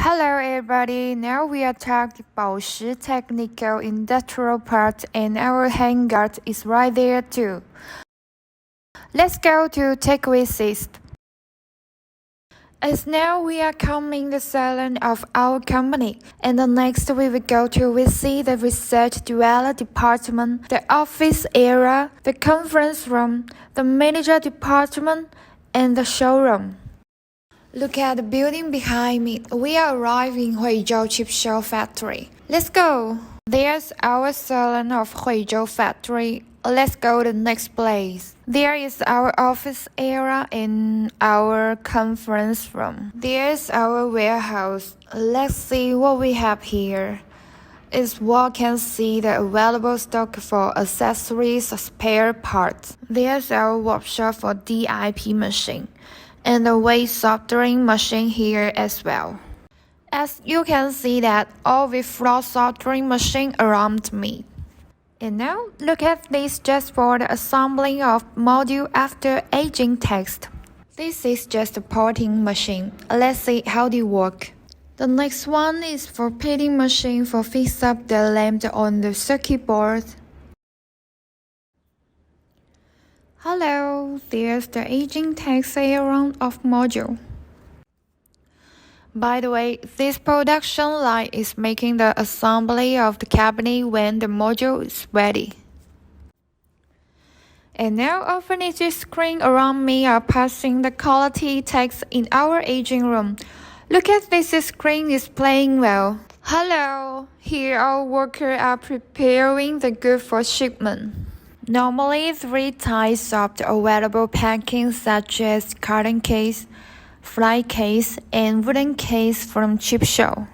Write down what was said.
Hello everybody, now we are talking about Shi technical industrial part and our hangar is right there too. Let's go to take visit. As now we are coming the salon of our company, and the next we will go to visit the research development department, the office area, the conference room, the manager department, and the showroom. Look at the building behind me. We are arriving Huizhou Chipshow factory. Let's go. There's our salon of Huizhou factory. Let's go to the next place. There is our office area and our conference room. There's our warehouse. Let's see what we have here. Is what can see the available stock for accessories or spare parts. There's our workshop for DIP machine. And the weight soldering machine here as well. As you can see that all with floor soldering machine around me. And now look at this just for the assembling of module after aging test. This is just a porting machine. Let's see how they work. The next one is for pitting machine for fix up the lamp on the circuit board. Hello, there's the aging text around of module. By the way, this production line is making the assembly of the cabinet when the module is ready. And now our furniture screen around me are passing the quality text in our aging room. Look at this screen is playing well. Hello, here our workers are preparing the goods for shipment. Normally, 3 types of the available packing such as carton case, fly case, and wooden case from Chipshow.